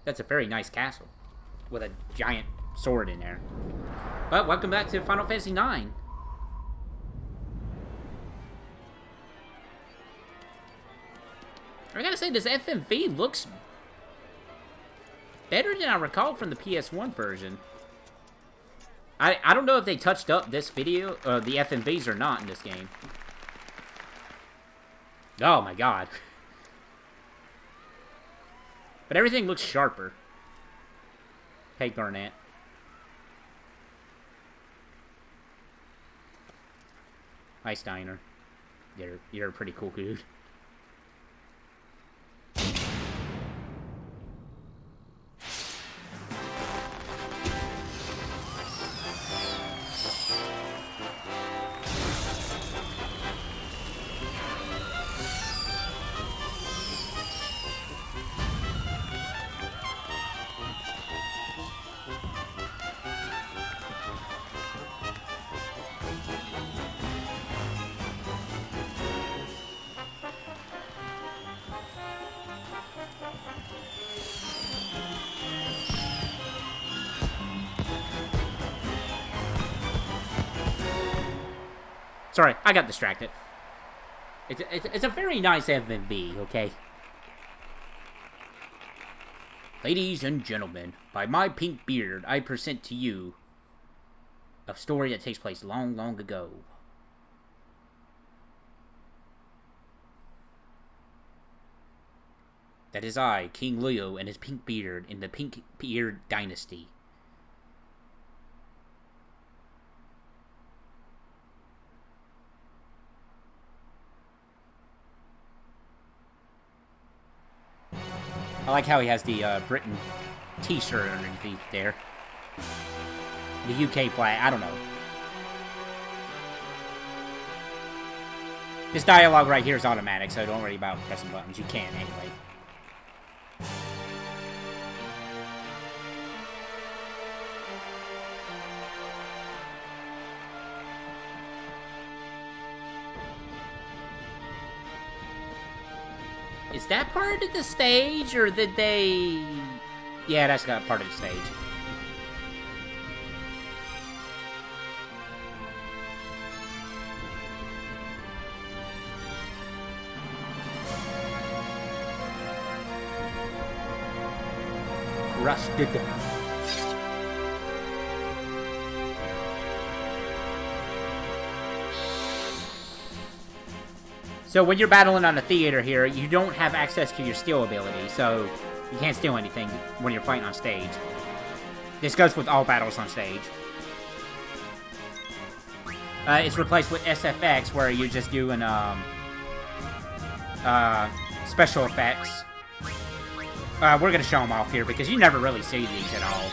That's a very nice castle. With a giant sword in there. But welcome back to Final Fantasy IX. I gotta say, this FMV looks better than I recall from the PS1 version. I don't know if they touched up this video, the FMVs or not in this game. Oh my god. But everything looks sharper. Hey, Garnet. Hi, Steiner. You're a pretty cool dude. Sorry, I got distracted. It's a very nice FMV, okay? Ladies and gentlemen, by my pink beard, I present to you a story that takes place long, long ago. That is I, King Leo, and his pink beard in the Pink Beard Dynasty. I like how he has the Britain t-shirt underneath there. The UK flag, I don't know. This dialogue right here is automatic, so don't worry about pressing buttons. You can anyway. Is that part of the stage, or did they... Yeah, that's got part of the stage. Rusted. So when you're battling on a theater here, you don't have access to your skill ability, so you can't steal anything when you're fighting on stage. This goes with all battles on stage. It's replaced with SFX, where you're just doing special effects. We're gonna show them off here because you never really see these at all.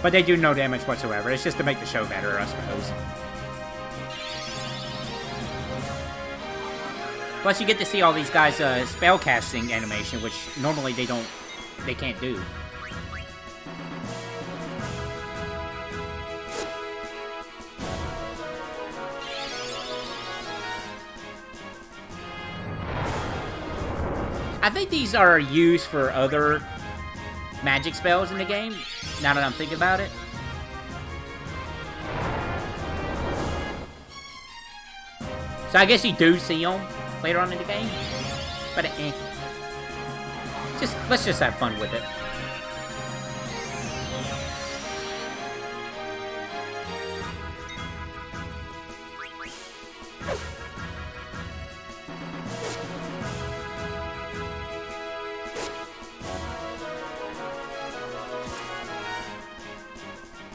But they do no damage whatsoever. It's just to make the show better, I suppose. Plus, you get to see all these guys' spell casting animation, which normally they can't do. I think these are used for other magic spells in the game, now that I'm thinking about it. So I guess you do see them later on in the game, but let's just have fun with it.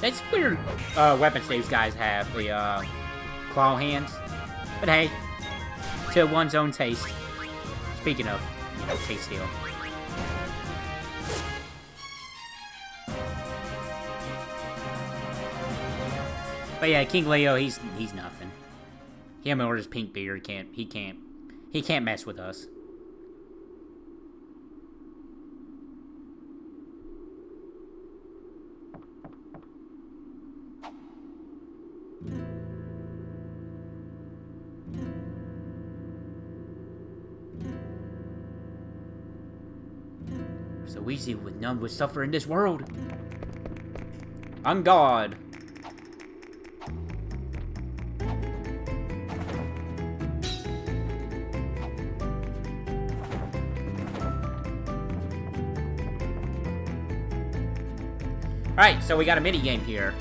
That's weird weapons these guys have, the claw hands. But hey, to one's own taste. Speaking of, you know, taste steal. But yeah, King Leo, he's nothing. Him or his pink beard he can't mess with us. So easy with none would suffer in this world. On God. Alright, so we got a mini game here.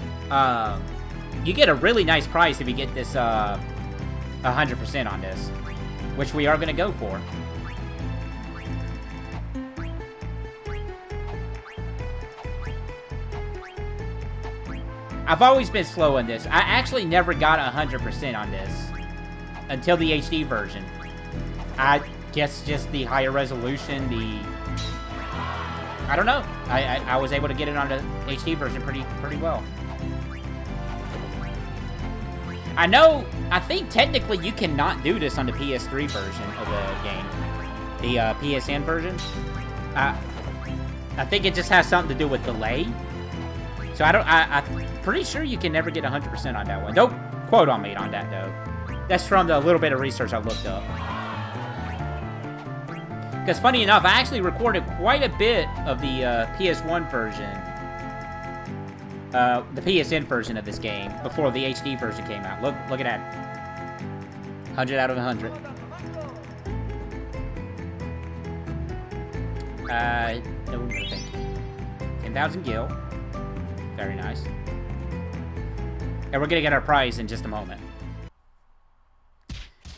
You get a really nice price if you get this 100% on this, which we are going to go for. I've always been slow on this. I actually never got 100% on this until the HD version. I guess just the higher resolution, I don't know. I was able to get it on the HD version pretty well. I think technically you cannot do this on the PS3 version of the game. The PSN version. I think it just has something to do with delay. So I'm pretty sure you can never get 100% on that one. Don't quote on me on that though. That's from the little bit of research I looked up. Because funny enough, I actually recorded quite a bit of the PS1 version, the PSN version of this game before the HD version came out. Look at that. 100 out of 100. No, thank you. 10,000 gil. Very nice. And we're gonna get our prize in just a moment.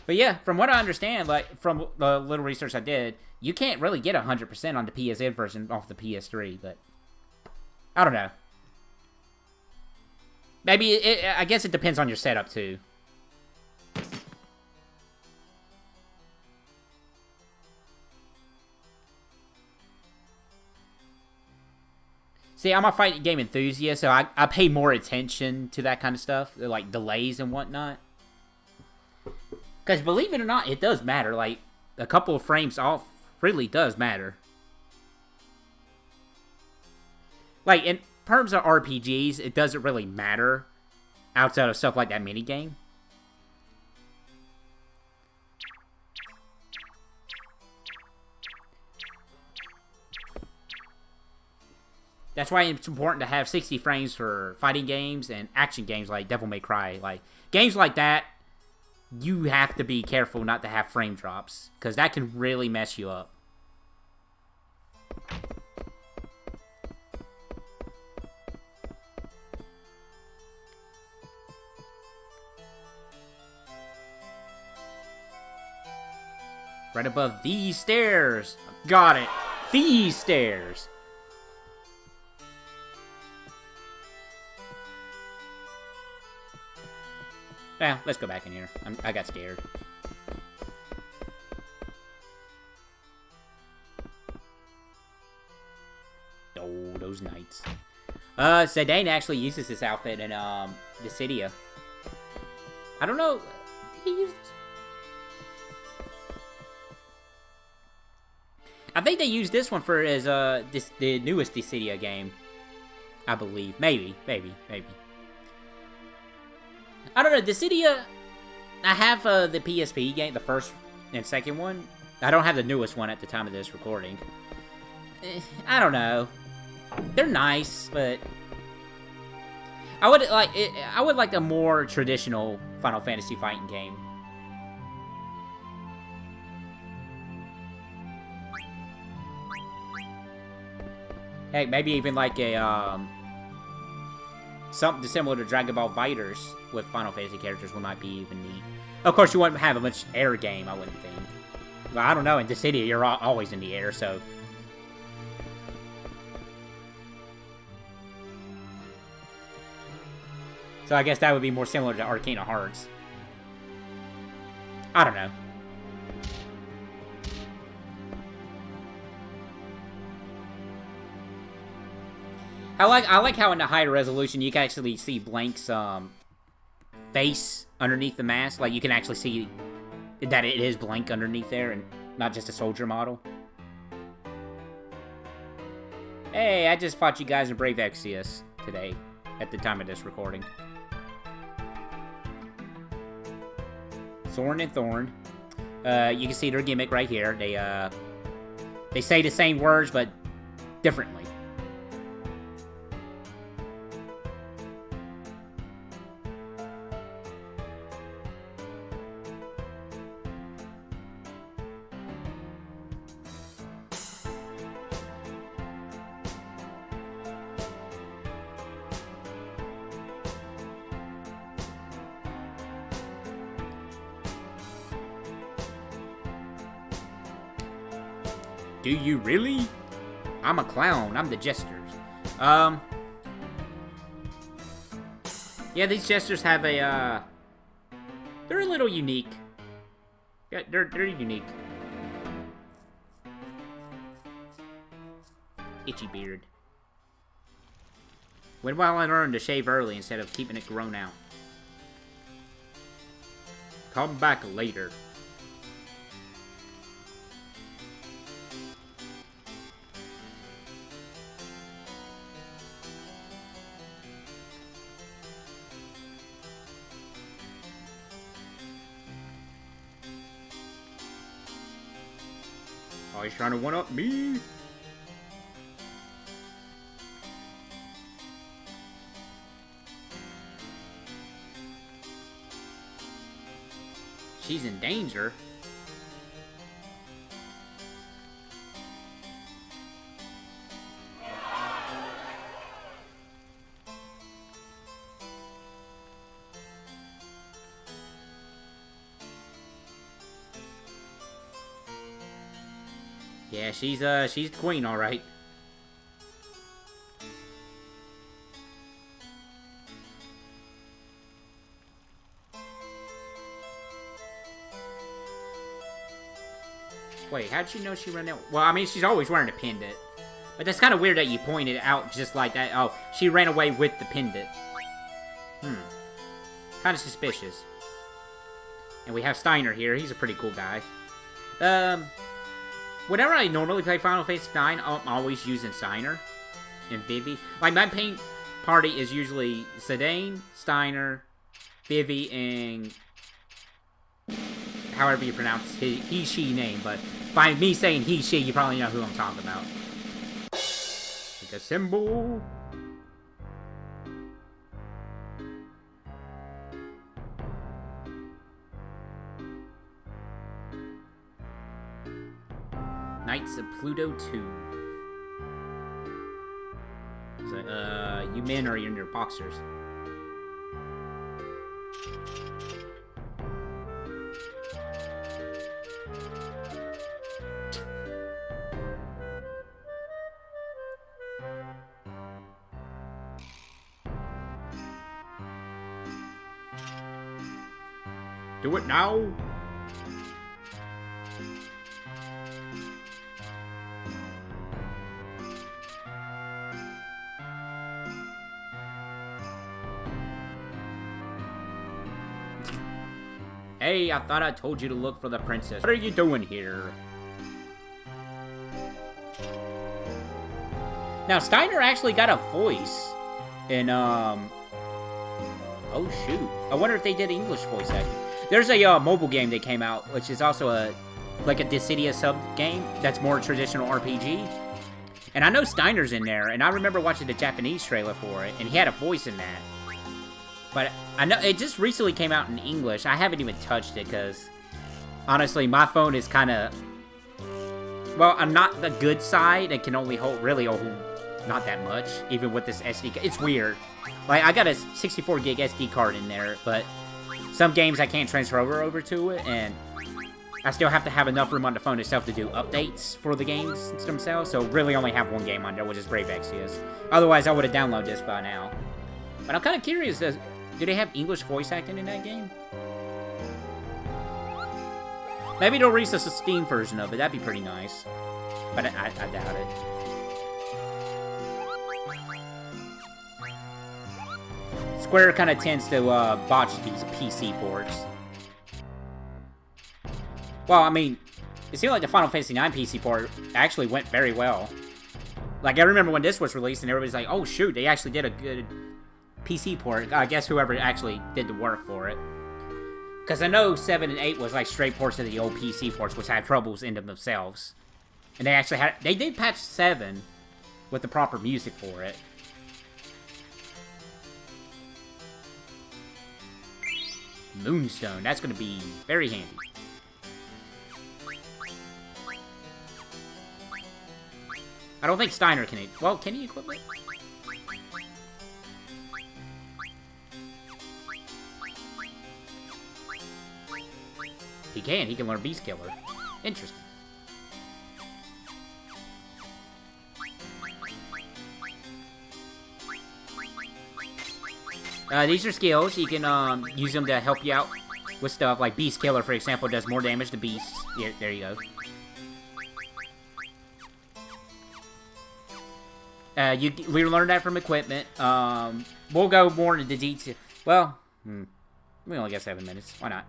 But yeah, from what I understand, like, from the little research I did, you can't really get 100% on the PSN version off the PS3, but I don't know. Maybe, I guess it depends on your setup, too. See, I'm a fighting game enthusiast, so I pay more attention to that kind of stuff, like delays and whatnot. Because believe it or not, it does matter. Like, a couple of frames off really does matter. Like, in terms of RPGs, it doesn't really matter outside of stuff like that minigame. That's why it's important to have 60 frames for fighting games and action games like Devil May Cry. Like, games like that, you have to be careful not to have frame drops, because that can really mess you up. Right above these stairs. Got it. These stairs. Yeah, let's go back in here. I got scared. Oh, those knights. Zidane actually uses this outfit in, Dissidia. I don't know. Did he use this? I think they used this one for his, the newest Dissidia game. I believe. Maybe. I don't know, Dissidia, I have the PSP game, the first and second one. I don't have the newest one at the time of this recording. I don't know. They're nice, but I would like a more traditional Final Fantasy fighting game. Heck, maybe even like a something similar to Dragon Ball FighterZ with Final Fantasy characters might be even neat. Of course, you wouldn't have a much air game, I wouldn't think. But I don't know, in Dissidia, you're always in the air, so... So I guess that would be more similar to Arcana Hearts. I don't know. I like how in the higher resolution you can actually see Blank's face underneath the mask. Like, you can actually see that it is Blank underneath there and not just a soldier model. Hey, I just fought you guys in Brave Exvius today at the time of this recording. Soren and Thorn. You can see their gimmick right here. They say the same words, but differently. Do you really? I'm a clown. I'm the jesters. Yeah, these jesters have a, they're a little unique. Yeah, they're unique. Itchy beard. When will I learn to shave early instead of keeping it grown out? Come back later. Oh, he's trying to one-up me. She's in danger. Yeah, she's the queen, all right. Wait, how'd you know she ran out? Well, I mean, she's always wearing a pendant. But that's kind of weird that you pointed it out just like that. Oh, she ran away with the pendant. Kind of suspicious. And we have Steiner here. He's a pretty cool guy. Whenever I normally play Final Fantasy IX, I'm always using Steiner and Vivi. Like, my paint party is usually Zidane, Steiner, Vivi, and however you pronounce he, she name. But by me saying he, she, you probably know who I'm talking about. Like a symbol. Knights of Pluto 2. So, you men are in your boxers. Do it now! Hey, I thought I told you to look for the princess. What are you doing here? Now, Steiner actually got a voice in, oh shoot. I wonder if they did English voice acting. There's a mobile game that came out, which is also a Dissidia sub-game that's more traditional RPG. And I know Steiner's in there, and I remember watching the Japanese trailer for it, and he had a voice in that. But I know it just recently came out in English. I haven't even touched it because, honestly, my phone is kind of... Well, I'm not the good side. It can only hold not that much, even with this SD card. It's weird. Like, I got a 64 gig SD card in there, but some games I can't transfer over to it, and I still have to have enough room on the phone itself to do updates for the games themselves, so really only have one game on there, which is Brave Exvius. Otherwise, I would have downloaded this by now. But I'm kind of curious, do they have English voice acting in that game? Maybe they'll release a Steam version of it, that'd be pretty nice. But I doubt it. Square kind of tends to botch these PC ports. Well, I mean, it seemed like the Final Fantasy IX PC port actually went very well. Like, I remember when this was released and everybody's like, oh shoot, they actually did a good PC port. I guess whoever actually did the work for it. Because I know 7 and 8 was like straight ports of the old PC ports, which had troubles in them themselves. And they actually had, they did patch 7. with the proper music for it. Moonstone, that's going to be very handy. I don't think Steiner can... Well, can he equip it? He can. He can learn Beast Killer. Interesting. These are skills. You can use them to help you out with stuff. Like Beast Killer, for example, does more damage to beasts. Yeah, there you go. We learned that from equipment. We'll go more into detail. Well, we only got 7 minutes. Why not?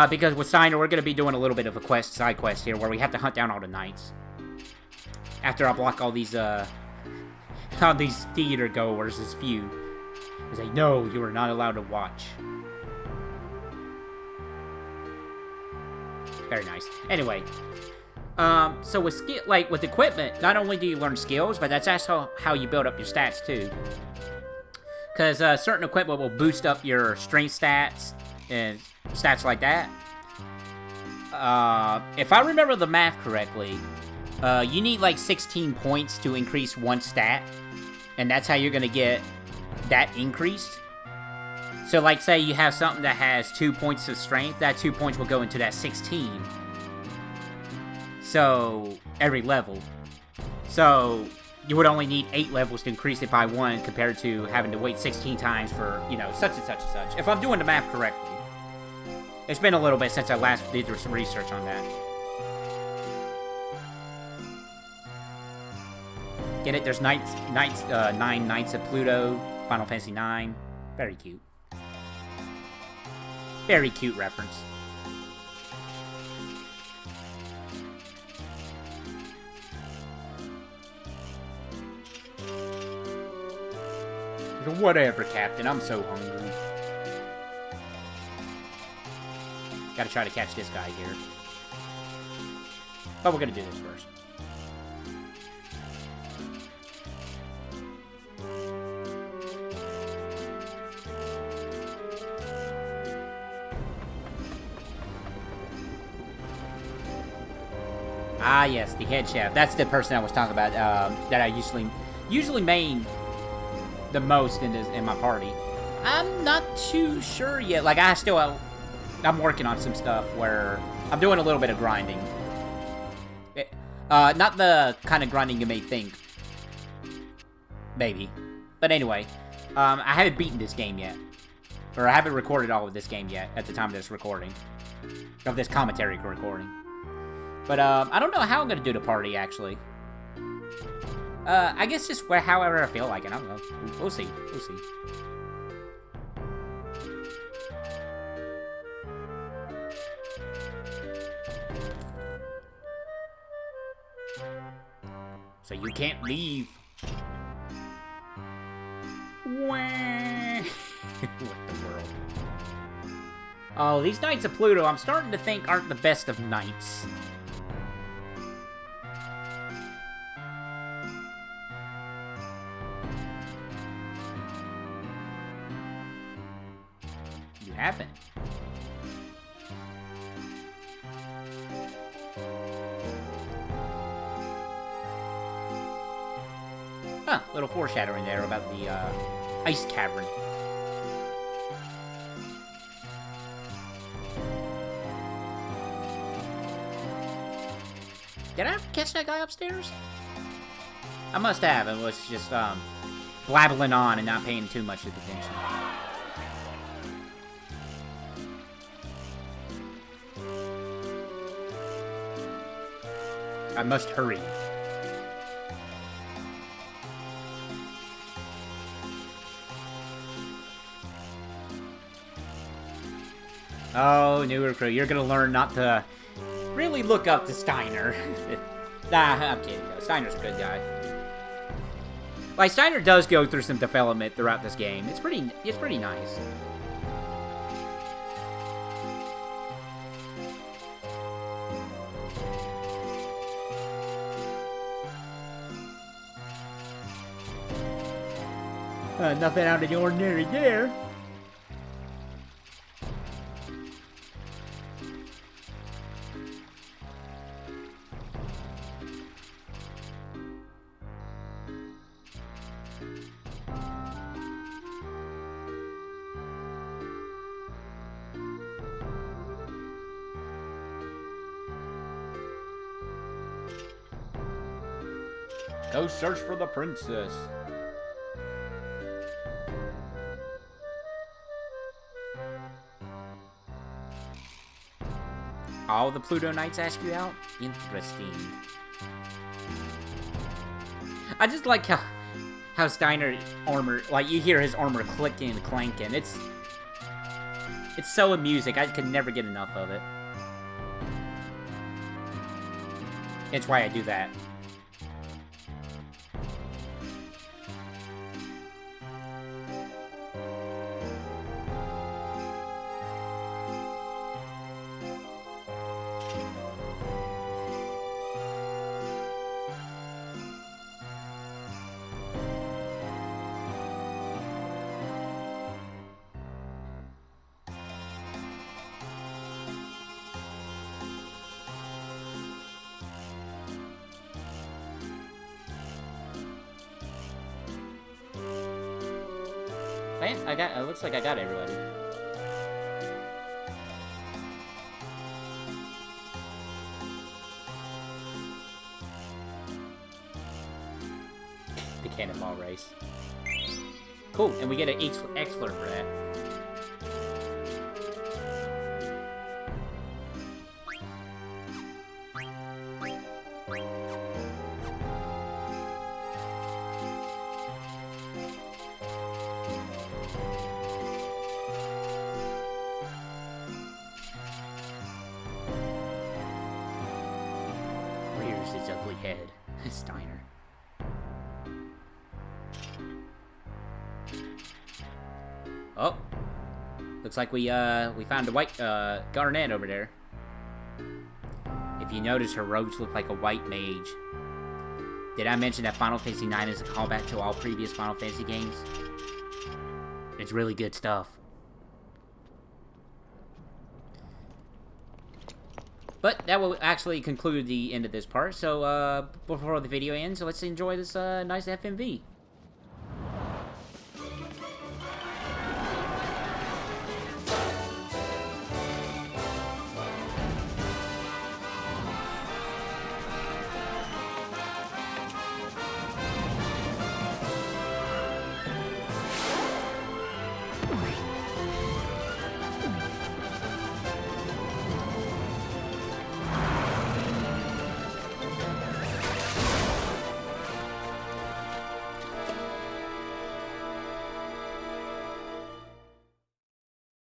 Because with Steiner, we're going to be doing a little bit of a side quest here, where we have to hunt down all the knights. After I block all these theater goers, this few. They say, no, you are not allowed to watch. Very nice. Anyway, so with equipment, not only do you learn skills, but that's also how you build up your stats too. Because certain equipment will boost up your strength stats and stats like that. If I remember the math correctly, you need like 16 points to increase one stat, and that's how you're gonna get that increased. So like say you have something that has 2 points of strength, that 2 points will go into that 16. So every level. So you would only need 8 levels to increase it by 1 compared to having to wait 16 times for, you know, such and such and such. If I'm doing the math correctly. It's been a little bit since I last did some research on that. Get it? There's 9 Knights of Pluto, Final Fantasy IX. Very cute. Very cute reference. Whatever, Captain. I'm so hungry. Gotta try to catch this guy here. But we're gonna do this first. Ah, yes, the head chef. That's the person I was talking about, that I usually main the most in my party. I'm not too sure yet. Like, I'm working on some stuff where I'm doing a little bit of grinding. Not the kind of grinding you may think. Maybe. But anyway, I haven't beaten this game yet. Or I haven't recorded all of this game yet at the time of this recording. Of this commentary recording. But, I don't know how I'm gonna do the party, actually. I guess just however I feel like it. I don't know. We'll see. We'll see. So you can't leave. What the world? Oh, these Knights of Pluto, I'm starting to think aren't the best of knights. You haven't. Huh, little foreshadowing there about the, ice cavern. Did I catch that guy upstairs? I must have. It was just, blabbling on and not paying too much attention. I must hurry. Oh, new recruit, you're gonna learn not to really look up to Steiner. Nah, I'm kidding. Steiner's a good guy. Like, Steiner does go through some development throughout this game. It's pretty nice. Nothing out of the ordinary there. Go search for the princess. All the Pluto Knights ask you out? Interesting. I just like how Steiner armor, like you hear his armor clicking and clanking. It's so amusing. I can never get enough of it. It's why I do that. It looks like I got everybody. The cannonball race. Cool, and we get an Exler for that. His ugly head, Steiner. Oh, looks like we found a white Garnet over there. If you notice, her robes look like a white mage. Did I mention that Final Fantasy IX is a callback to all previous Final Fantasy games? It's really good stuff. But that will actually conclude the end of this part. So, before the video ends, let's enjoy this nice FMV.